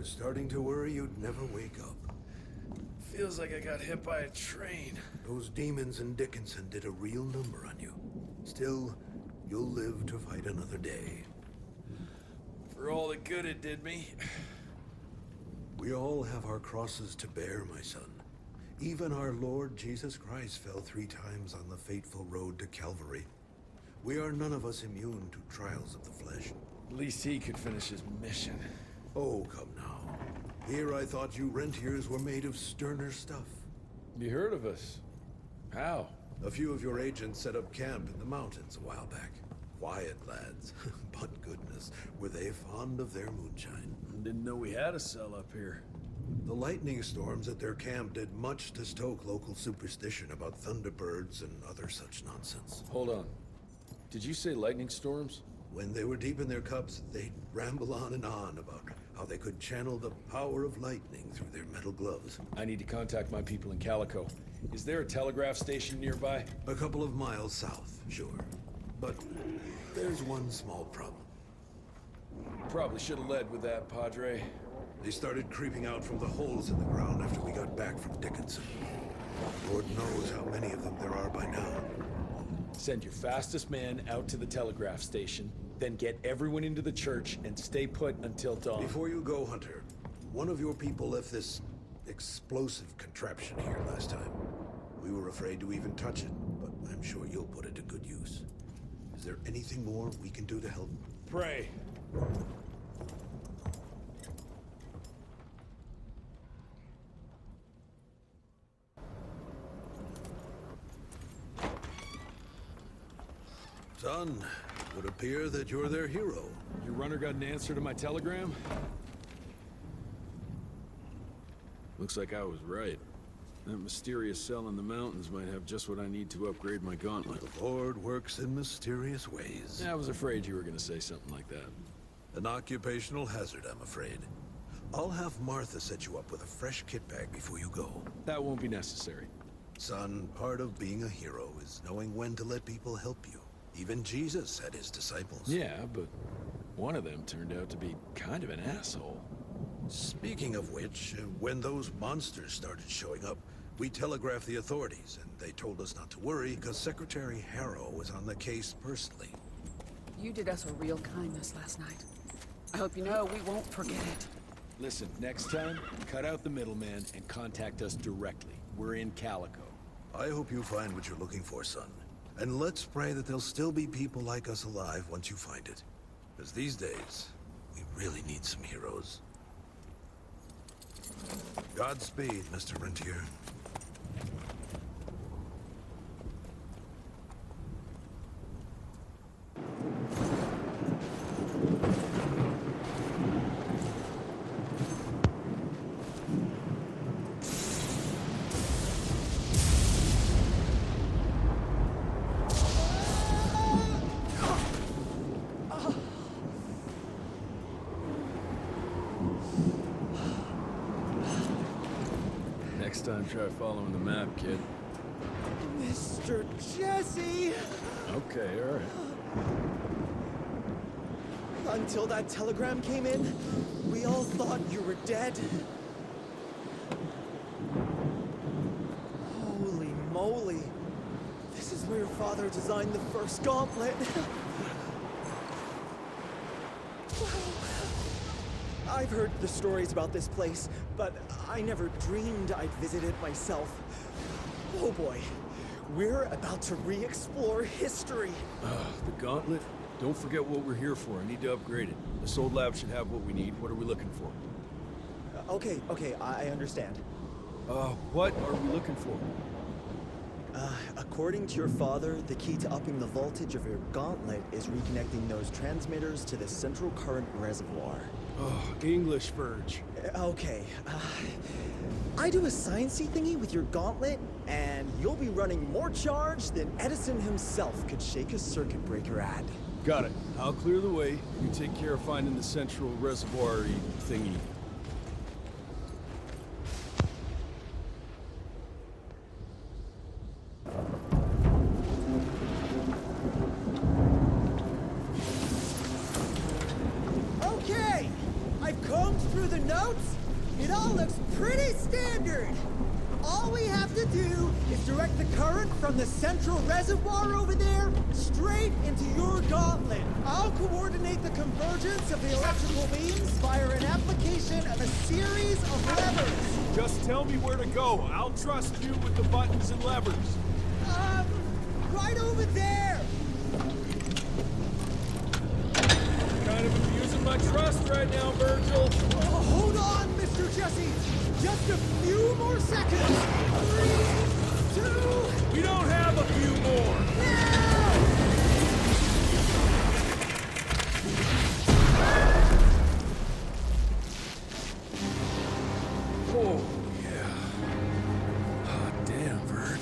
was starting to worry you'd never wake up. Feels like I got hit by a train. Those demons in Dickinson did a real number on you. Still, you'll live to fight another day. For all the good it did me. We all have our crosses to bear, my son. Even our Lord Jesus Christ fell 3 times on the fateful road to Calvary. We are none of us immune to trials of the flesh. At least he could finish his mission. Oh, come now. Here I thought you rentiers were made of sterner stuff. You heard of us? How? A few of your agents set up camp in the mountains a while back. Quiet lads, but goodness, were they fond of their moonshine. Didn't know we had a cell up here. The lightning storms at their camp did much to stoke local superstition about thunderbirds and other such nonsense. Hold on. Did you say lightning storms? When they were deep in their cups, they'd ramble on and on about how they could channel the power of lightning through their metal gloves. I need to contact my people in Calico. Is there a telegraph station nearby? A couple of miles south, sure. But there's one small problem. Probably should have led with that, Padre. They started creeping out from the holes in the ground after we got back from Dickinson. Lord knows how many of them there are by now. Send your fastest man out to the telegraph station, then get everyone into the church and stay put until dawn. Before you go, Hunter, one of your people left this explosive contraption here last time. We were afraid to even touch it, but I'm sure you'll put it to good use. Is there anything more we can do to help? Pray. Son, it would appear that you're their hero. Your runner got an answer to my telegram? Looks like I was right. That mysterious cell in the mountains might have just what I need to upgrade my gauntlet. The Lord works in mysterious ways. I was afraid you were gonna say something like that. An occupational hazard, I'm afraid. I'll have Martha set you up with a fresh kit bag before you go. That won't be necessary. Son, part of being a hero is knowing when to let people help you. Even Jesus had his disciples. Yeah, but one of them turned out to be kind of an asshole. Speaking of which, when those monsters started showing up, we telegraphed the authorities, and they told us not to worry because Secretary Harrow was on the case personally. You did us a real kindness last night. I hope you know we won't forget it. Listen, next time, cut out the middleman and contact us directly. We're in Calico. I hope you find what you're looking for, son. And let's pray that there'll still be people like us alive once you find it. Because these days, we really need some heroes. Godspeed, Mr. Rentier. Next time, try following the map, kid. Mr. Jesse! Okay, all right. Until that telegram came in, we all thought you were dead. Holy moly. This is where your father designed the first gauntlet. I've heard the stories about this place, but I never dreamed I'd visit it myself. Oh boy, we're about to re-explore history. The gauntlet? Don't forget what we're here for. I need to upgrade it. This old lab should have what we need. What are we looking for? Okay, I understand. What are we looking for? According to your father, the key to upping the voltage of your gauntlet is reconnecting those transmitters to the central current reservoir. Oh, English Verge. Okay, I do a sciencey thingy with your gauntlet, and you'll be running more charge than Edison himself could shake a circuit breaker at. Got it. I'll clear the way. You take care of finding the central reservoir-y thingy. Okay! I've combed through the notes? It all looks pretty standard. All we have to do is direct the current from the central reservoir over there straight into your gauntlet. I'll coordinate the convergence of the electrical beams via an application of a series of levers. Just tell me where to go. I'll trust you with the buttons and levers. Right over there. Kind of abusing my trust right now, Virgil. Hold on, Mr. Jesse. Just a few more seconds. 3, 2... We don't have a few more. Oh, yeah. Hot damn, Virg.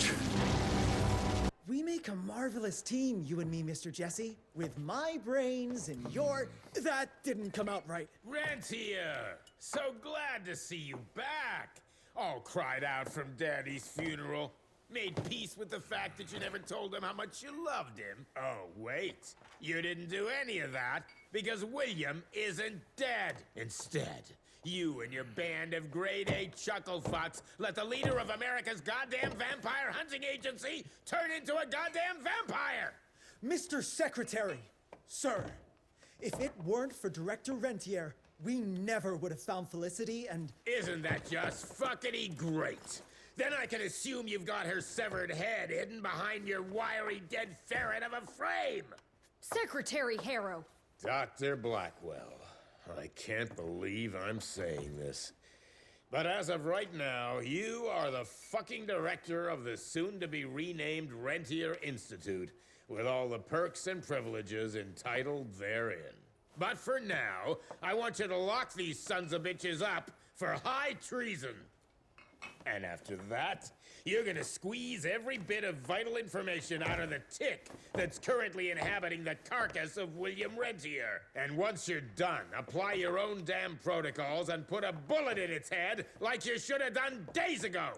We make a marvelous team, you and me, Mr. Jesse. With my brains and your... That didn't come out right. Rentier! So glad to see you back! All cried out from Daddy's funeral. Made peace with the fact that you never told him how much you loved him. Oh, wait. You didn't do any of that because William isn't dead. Instead, you and your band of grade-A chucklefucks let the leader of America's goddamn vampire hunting agency turn into a goddamn vampire! Mr. Secretary, sir, if it weren't for Director Rentier, we never would have found Felicity and... Isn't that just fuckity great? Then I can assume you've got her severed head hidden behind your wiry dead ferret of a frame! Secretary Harrow. Dr. Blackwell, I can't believe I'm saying this. But as of right now, you are the fucking director of the soon-to-be renamed Rentier Institute, with all the perks and privileges entitled therein. But for now, I want you to lock these sons of bitches up for high treason. And after that, you're gonna squeeze every bit of vital information out of the tick that's currently inhabiting the carcass of William Rentier. And once you're done, apply your own damn protocols and put a bullet in its head like you should have done days ago.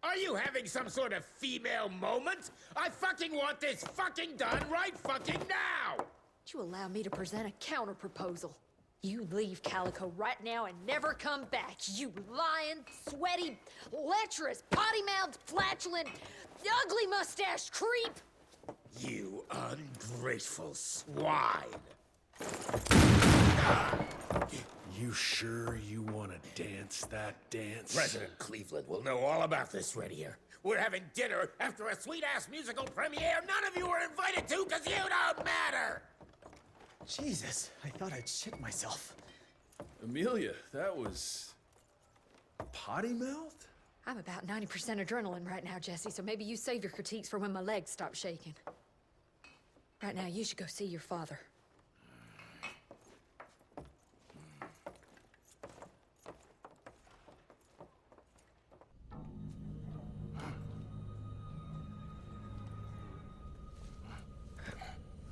Are you having some sort of female moment? I fucking want this fucking done right fucking now! Would you allow me to present a counter-proposal? You leave Calico right now and never come back, you lying, sweaty, lecherous, potty-mouthed, flatulent, ugly-mustached creep! You ungrateful swine! You sure you want to dance that dance? President Cleveland will know all about this right here. We're having dinner after a sweet-ass musical premiere none of you were invited to because you don't matter! Jesus, I thought I'd shit myself. Amelia, that was... potty mouth? I'm about 90% adrenaline right now, Jesse, so maybe you save your critiques for when my legs stop shaking. Right now, you should go see your father.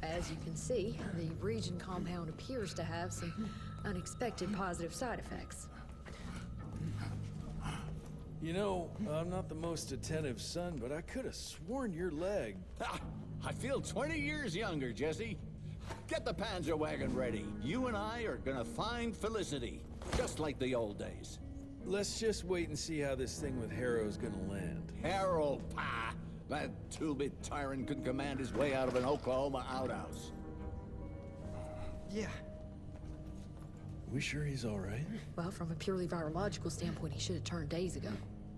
As you can see, the Region compound appears to have some unexpected positive side effects. You know, I'm not the most attentive son, but I could have sworn your leg... Ha! I feel 20 years younger, Jesse. Get the Panzer wagon ready. You and I are gonna find Felicity, just like the old days. Let's just wait and see how this thing with Harrow's gonna land. Harrow, pa! That two-bit tyrant could command his way out of an Oklahoma outhouse. Yeah. We sure he's all right? Well, from a purely virological standpoint, he should have turned days ago.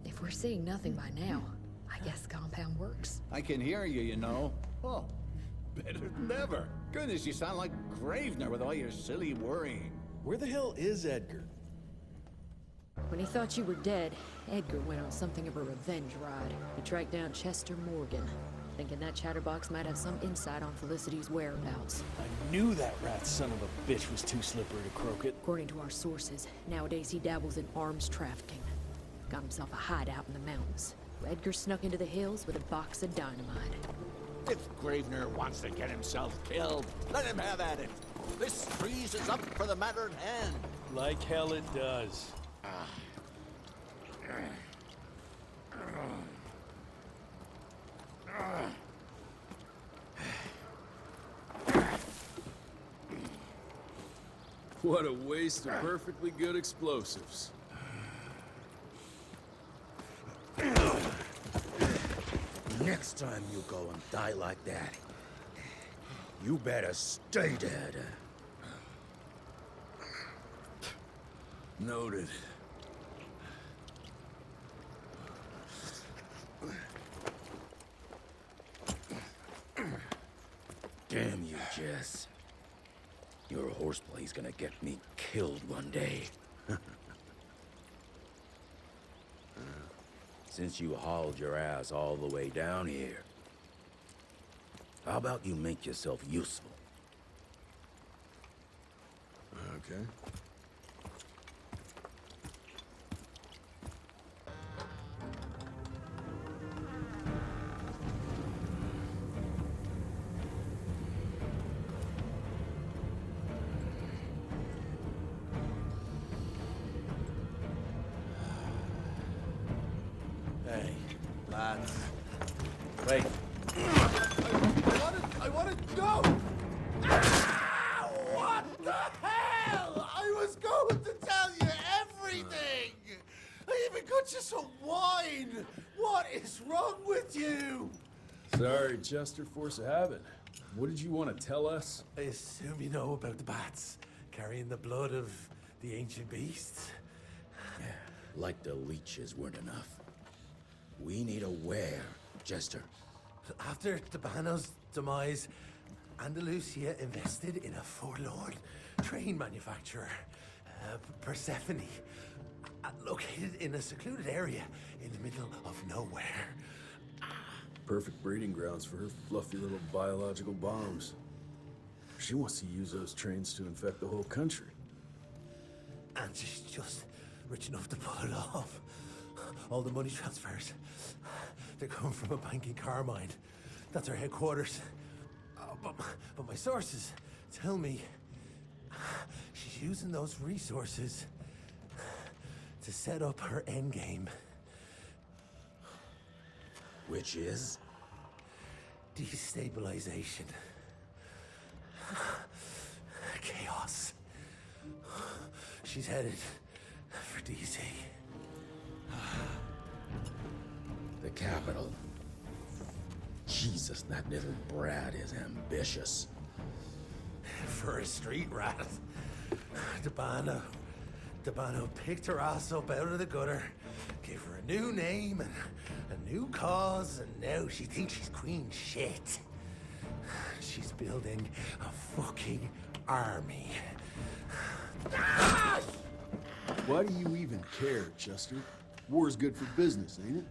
If we're seeing nothing by now, I guess the compound works. I can hear you, you know. Oh, better than ever. Goodness, you sound like Gravener with all your silly worrying. Where the hell is Edgar? When he thought you were dead, Edgar went on something of a revenge ride. He tracked down Chester Morgan, thinking that chatterbox might have some insight on Felicity's whereabouts. I knew that rat son of a bitch was too slippery to croak it. According to our sources, nowadays he dabbles in arms trafficking. Got himself a hideout in the mountains. Edgar snuck into the hills with a box of dynamite. If Gravener wants to get himself killed, let him have at it. This freeze is up for the matter at hand. Like hell it does. What a waste of perfectly good explosives. Next time you go and die like that, you better stay dead. Noted. Damn you, Jess. Your horseplay's gonna get me killed one day. Since you hauled your ass all the way down here, how about you make yourself useful? Okay. Hey, lads. Wait. I wanna go! Ah, what the hell? I was going to tell you everything! I even got you some wine! What is wrong with you? Sorry, Chester, force of habit. What did you want to tell us? I assume you know about the bats, carrying the blood of the ancient beasts. Like the leeches weren't enough. We need a where, Jester. After Tabano's demise, Andalusia invested in a forlorn train manufacturer, Persephone, located in a secluded area in the middle of nowhere. Perfect breeding grounds for her fluffy little biological bombs. She wants to use those trains to infect the whole country. And she's just rich enough to pull it off. All the money transfers, they're coming from a bank in Carmine. That's her headquarters. But my sources tell me she's using those resources to set up her endgame. Which is? Destabilization. Chaos. She's headed for DC. The capital. Jesus, that little brat is ambitious. For a street rat. Tabano picked her ass up out of the gutter, gave her a new name and a new cause, and now she thinks she's queen shit. She's building a fucking army. Why do you even care, Chester? War's good for business, ain't it?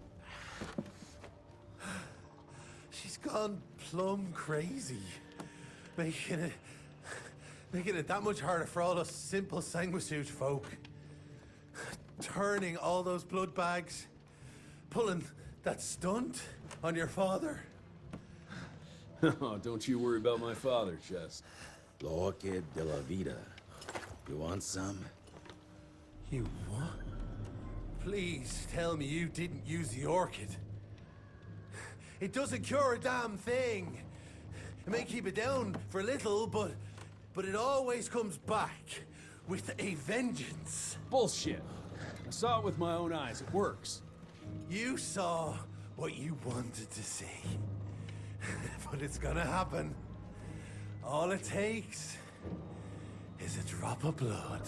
She's gone plumb crazy, making it that much harder for all us simple sanguisuge folk. Turning all those blood bags, pulling that stunt on your father. Oh, don't you worry about my father, Chest. Orchid de la Vida. You want some? You what? Please tell me you didn't use the orchid. It doesn't cure a damn thing. It may keep it down for a little, but it always comes back with a vengeance. Bullshit. I saw it with my own eyes. It works. You saw what you wanted to see. But it's gonna happen. All it takes is a drop of blood.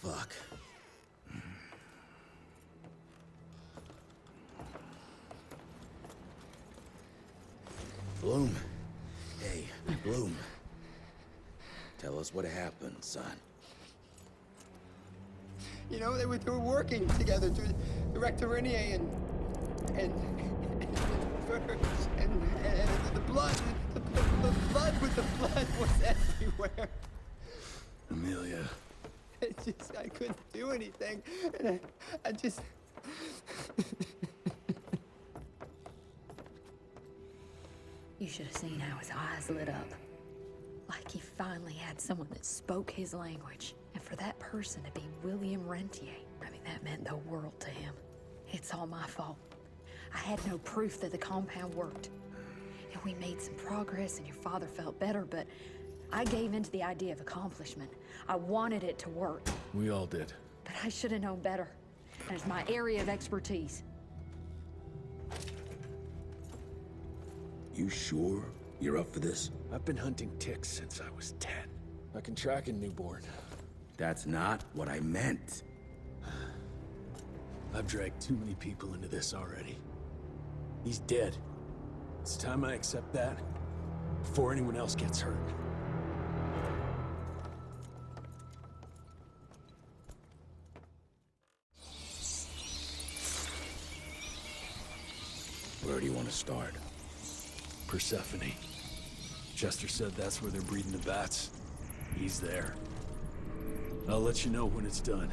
Fuck. Bloom. Hey, Bloom. Tell us what happened, son. You know, they were working together to direct Irene and Verge and the blood with the blood was everywhere. Amelia. I couldn't do anything. And I just... You should have seen how his eyes lit up. Like he finally had someone that spoke his language. And for that person to be William Rentier, I mean, that meant the world to him. It's all my fault. I had no proof that the compound worked. And we made some progress and your father felt better, but I gave in to the idea of accomplishment. I wanted it to work. We all did. But I should have known better. And it's my area of expertise. You sure you're up for this? I've been hunting ticks since I was 10. I can track a newborn. That's not what I meant. I've dragged too many people into this already. He's dead. It's time I accept that before anyone else gets hurt. Where do you want to start? Persephone. Chester said that's where they're breeding the bats. He's there. I'll let you know when it's done.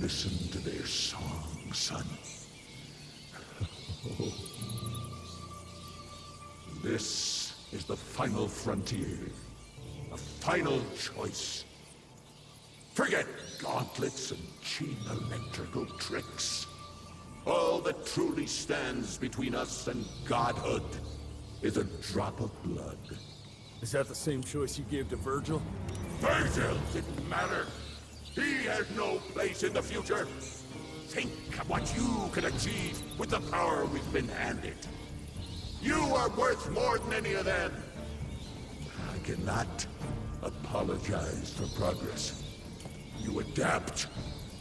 Listen to their song, son. This is the final frontier. A final choice. Forget gauntlets and cheap electrical tricks. All that truly stands between us and godhood is a drop of blood. Is that the same choice you gave to Virgil? Virgil didn't matter. He had no place in the future. Think of what you can achieve with the power we've been handed. You are worth more than any of them. I cannot apologize for progress. You adapt,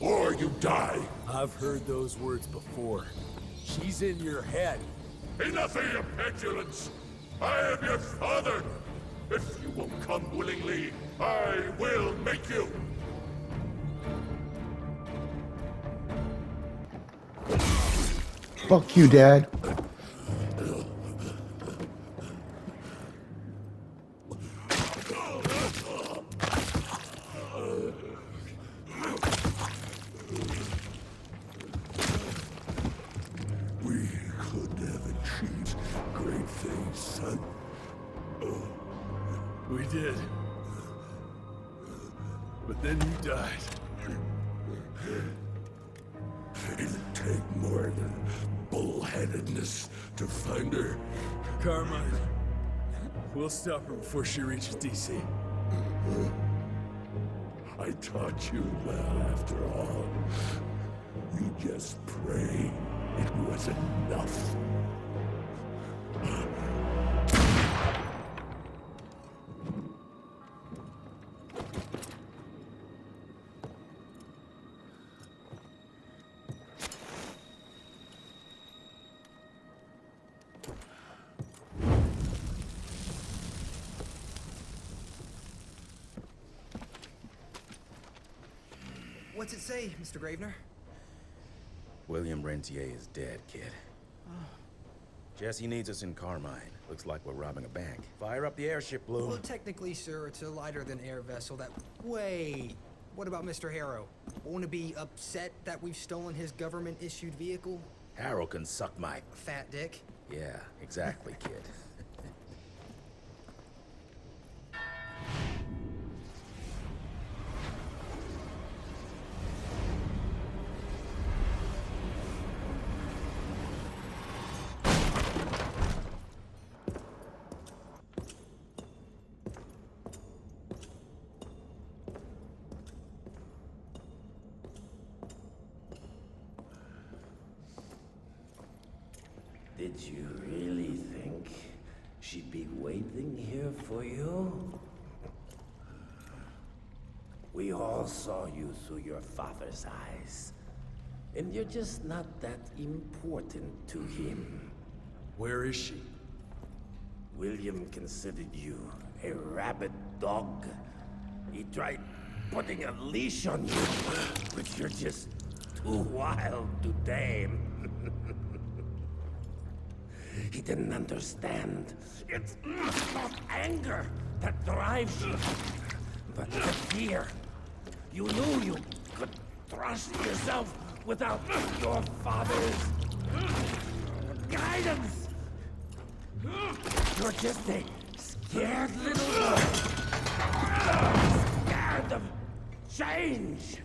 or you die. I've heard those words before. She's in your head. Enough of your petulance. I am your father. If you won't come willingly, I will make you. Fuck you, Dad. We could have achieved great things, son. We did. But then you died. It'll take more than bullheadedness to find her. Carmine, we'll stop her before she reaches DC. I taught you well after all. You just pray it was enough. What's it say, Mr. Gravener? William Rentier is dead, kid. Jesse needs us in Carmine. Looks like we're robbing a bank. Fire up the airship, Blue. Well, technically, sir, it's a lighter-than-air vessel that... Wait! What about Mr. Harrow? Won't he be upset that we've stolen his government-issued vehicle? Harrow can suck my... Fat dick? Yeah, exactly, kid. Did you really think she'd be waiting here for you? We all saw you through your father's eyes. And you're just not that important to him. Where is she? William considered you a rabid dog. He tried putting a leash on you, but you're just too wild to tame. He didn't understand. It's not anger that drives you, but the fear. You knew you could trust yourself without your father's guidance. You're just a scared little boy. Scared of change.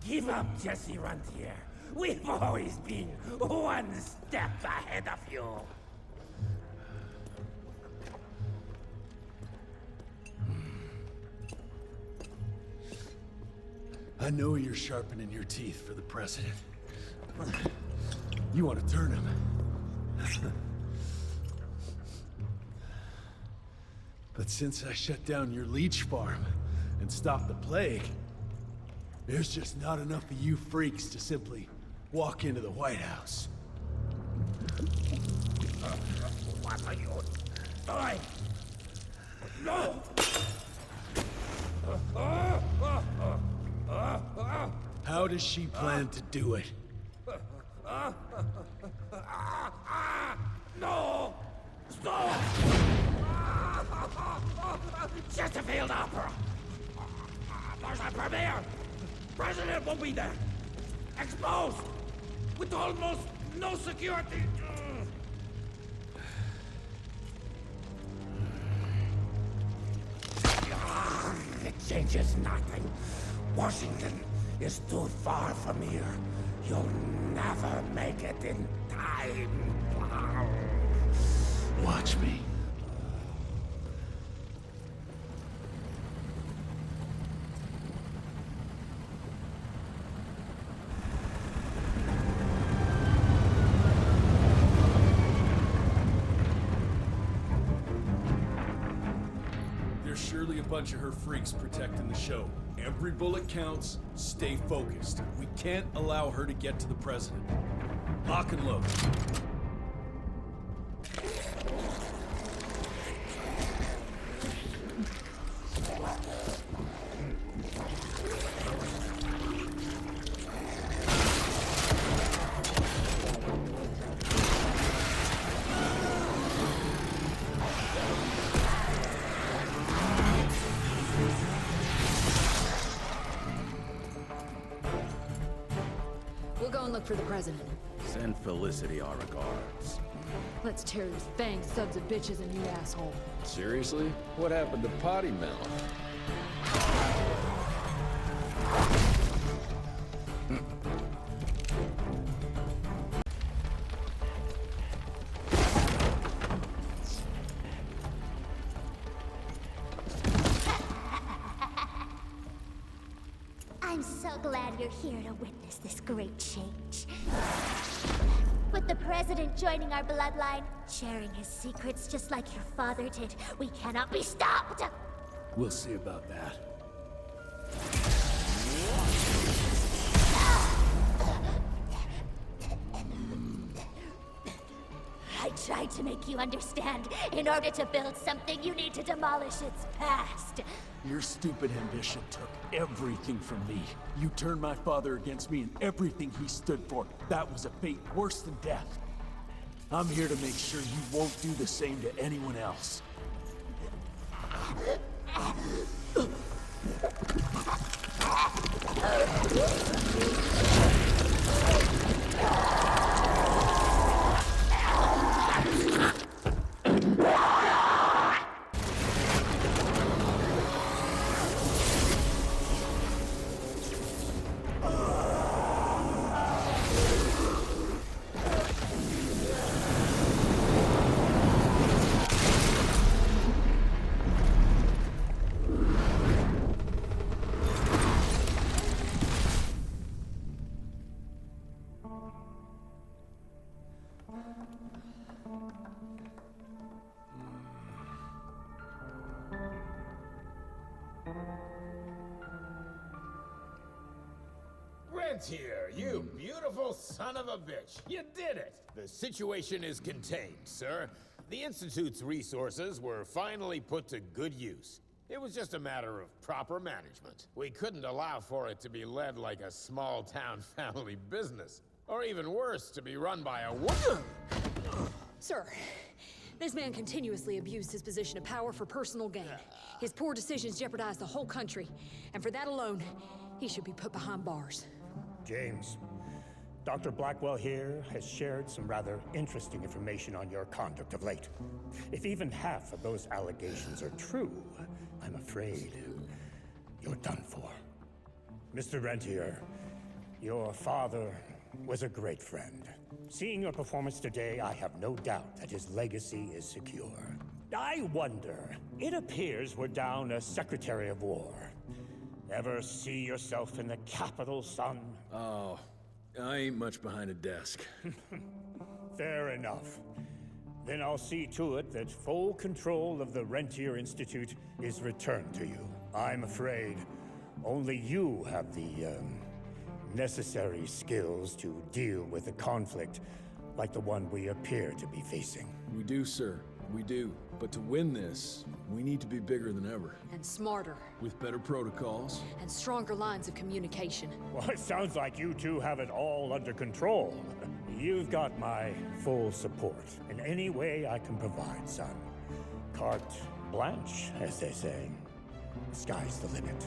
Give up, Jesse Rentier. We've always been one step ahead of you. I know you're sharpening your teeth for the president. You want to turn him. But since I shut down your leech farm and stopped the plague, there's just not enough of you freaks to simply walk into the White House. What are you doing? No! How does she plan to do it? No! Stop! Chesterfield Opera! There's a premiere! President will be there! Exposed! With almost no security! It changes nothing. Washington is too far from here. You'll never make it in time. Watch me. There's surely a bunch of her freaks protecting the show. Every bullet counts. Stay focused. We can't allow her to get to the president. Lock and load. We'll go and look for the president. Send Felicity our regards. Let's tear these fanged sons of bitches a new asshole. Seriously? What happened to Potty Mouth? I'm so glad you're here to witness this great change. With the president joining our bloodline, sharing his secrets just like your father did, we cannot be stopped! We'll see about that. I tried to make you understand. In order to build something, you need to demolish its past. Your stupid ambition took everything from me. You turned my father against me and everything he stood for. That was a fate worse than death. I'm here to make sure you won't do the same to anyone else. Rentier, you beautiful son of a bitch. You did it. The situation is contained, sir. The Institute's resources were finally put to good use. It was just a matter of proper management. We couldn't allow for it to be led like a small-town family business. Or even worse, to be run by a woman. Sir, this man continuously abused his position of power for personal gain. His poor decisions jeopardized the whole country. And for that alone, he should be put behind bars. James, Dr. Blackwell here has shared some rather interesting information on your conduct of late. If even half of those allegations are true, I'm afraid you're done for. Mr. Rentier, your father was a great friend. Seeing your performance today, I have no doubt that his legacy is secure. I wonder, it appears we're down a Secretary of War. Ever see yourself in the Capitol, son? Oh, I ain't much behind a desk. Fair enough. Then I'll see to it that full control of the Rentier Institute is returned to you. I'm afraid only you have the, necessary skills to deal with a conflict like the one we appear to be facing. We do, sir. We do. But to win this, we need to be bigger than ever. And smarter. With better protocols. And stronger lines of communication. Well, it sounds like you two have it all under control. You've got my full support in any way I can provide, son. Carte blanche, as they say. The sky's the limit.